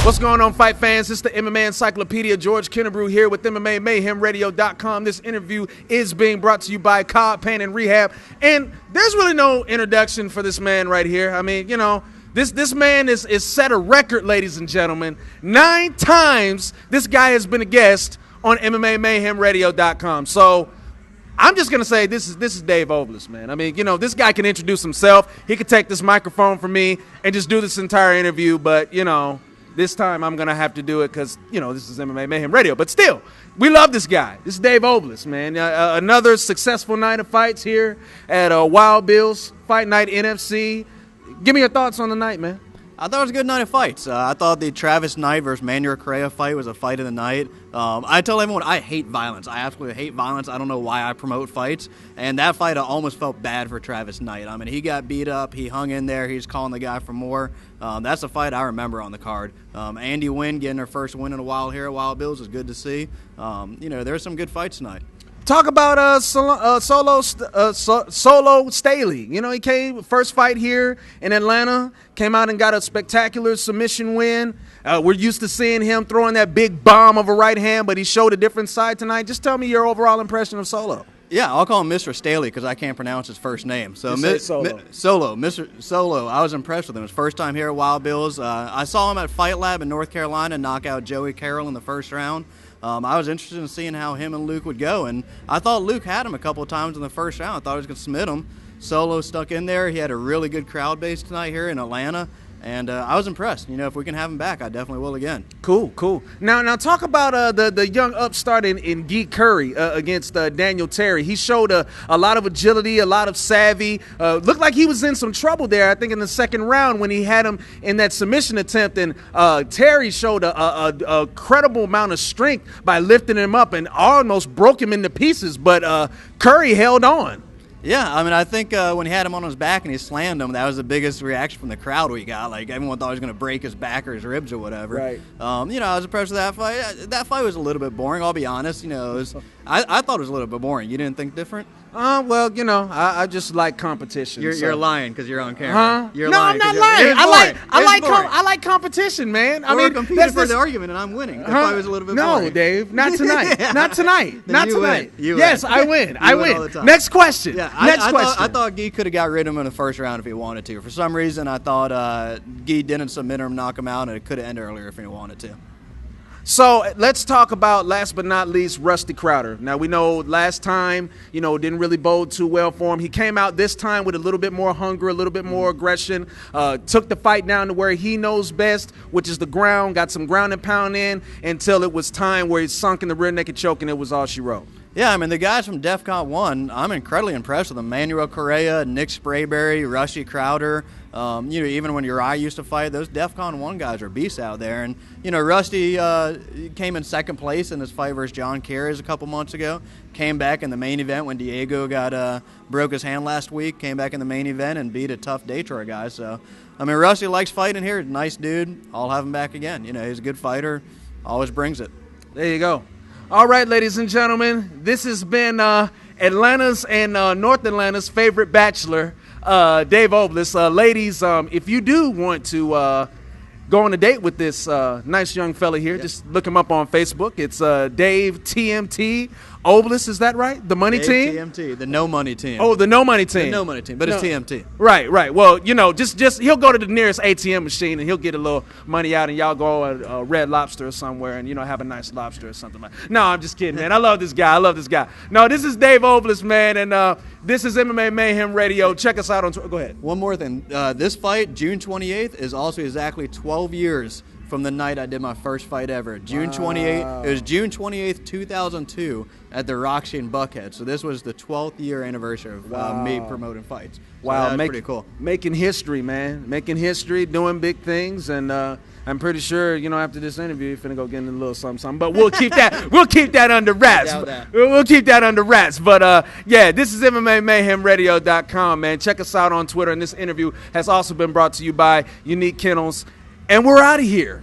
What's going on, fight fans? It's the MMA Encyclopedia. George Kennebrew here with MMA Mayhem Radio.com. This interview is being brought to you by Cobb Pain and Rehab. And there's really no introduction for this man right here. I mean, you know, this man is set a record, ladies and gentlemen. 9 times this guy has been a guest on MMA Mayhem Radio.com. So I'm just going to say this is Dave Oblas, man. I mean, you know, this guy can introduce himself. He could take this microphone from me and just do this entire interview. But, you know, this time I'm going to have to do it because, you know, this is MMA Mayhem Radio. But still, we love this guy. This is Dave Oblas, man. Another successful night of fights here at Wild Bill's Fight Night NFC. Give me your thoughts on the night, man. I thought it was a good night of fights. I thought the Travis Knight versus Manuel Correa fight was a fight of the night. I tell everyone I hate violence. I absolutely hate violence. I don't know why I promote fights. And that fight, I almost felt bad for Travis Knight. I mean, he got beat up. He hung in there. He's calling the guy for more. That's a fight I remember on the card. Andy Wynn getting her first win in a while here at Wild Bills is good to see. You know, there's some good fights tonight. Talk about Solo Staley. You know, he came first fight here in Atlanta, came out and got a spectacular submission win. We're used to seeing him throwing that big bomb of a right hand, but he showed a different side tonight. Just tell me your overall impression of Solo. Yeah, I'll call him Mr. Staley because I can't pronounce his first name. So Mr. Solo, I was impressed with him. His first time here at Wild Bills. I saw him at Fight Lab in North Carolina knock out Joey Carroll in the first round. I was interested in seeing how him and Luke would go, and I thought Luke had him a couple of times in the first round. I thought he was going to submit him. Solo stuck in there. He had a really good crowd base tonight here in Atlanta, and I was impressed. You know, if we can have him back, I definitely will again. Cool. Now talk about the young upstart in Guy Curry against Daniel Terry. He showed a lot of agility, a lot of savvy. Looked like he was in some trouble there, I think, in the second round when he had him in that submission attempt. And Terry showed a credible amount of strength by lifting him up and almost broke him into pieces. But Curry held on. Yeah, I mean, I think when he had him on his back and he slammed him, that was the biggest reaction from the crowd we got. Like, everyone thought he was going to break his back or his ribs or whatever. Right. You know, I was impressed with that fight. That fight was a little bit boring, I'll be honest. You know, I thought it was a little bit boring. You didn't think different? Well, you know, I just like competition. You're lying because you're on camera. Huh? You're no, lying. I'm not lying. I like competition, man. I mean, competing for the argument, and I'm winning. That fight was a little bit boring. No, Dave, not tonight. Not tonight. Not tonight. Yes, I win. I win. Next question. Yeah, Next question. I thought Guy could have got rid of him in the first round if he wanted to. For some reason, I thought Guy didn't submit him, knock him out, and it could have ended earlier if he wanted to. So let's talk about, last but not least, Rusty Crowder. Now, we know last time, you know, didn't really bode too well for him. He came out this time with a little bit more hunger, a little bit more aggression, took the fight down to where he knows best, which is the ground, got some ground and pound in until it was time where he sunk in the rear naked choke, and it was all she wrote. Yeah, I mean, the guys from DEFCON 1, I'm incredibly impressed with them. Manuel Correa, Nick Sprayberry, Rusty Crowder. You know, even when Uriah used to fight, those DEFCON 1 guys are beasts out there. And, you know, Rusty came in second place in his fight versus John Carries a couple months ago. Came back in the main event when Diego broke his hand last week. Came back in the main event and beat a tough Detroit guy. So, I mean, Rusty likes fighting here. Nice dude. I'll have him back again. You know, he's a good fighter. Always brings it. There you go. All right, ladies and gentlemen, this has been Atlanta's and North Atlanta's favorite bachelor, Dave Oblas. Ladies, if you do want to go on a date with this nice young fella here, just look him up on Facebook. It's Dave TMT Oblas, is that right? The money team? TMT, the no money team. Oh, the no money team. The no money team, but it's TMT. Right. Well, you know, just he'll go to the nearest ATM machine and he'll get a little money out, and y'all go to Red Lobster or somewhere and, you know, have a nice lobster or something like that. No, I'm just kidding, man. I love this guy. No, this is Dave Oblas, man, and this is MMA Mayhem Radio. Check us out on Twitter. Go ahead. One more thing. This fight, June 28th, is also exactly 12 years from the night I did my first fight ever. June 28th. It was June 28th, 2002 at the Roxy in Buckhead. So this was the 12th year anniversary of me promoting fights. So that was pretty cool. Making history, man. Making history, doing big things, and I'm pretty sure, you know, after this interview, you're finna go get in a little something. But we'll keep that. We'll keep that under wraps. We'll keep that under wraps. But yeah, this is MMA Mayhem Radio.com, man. Check us out on Twitter. And this interview has also been brought to you by Unique Kennels. And we're out of here.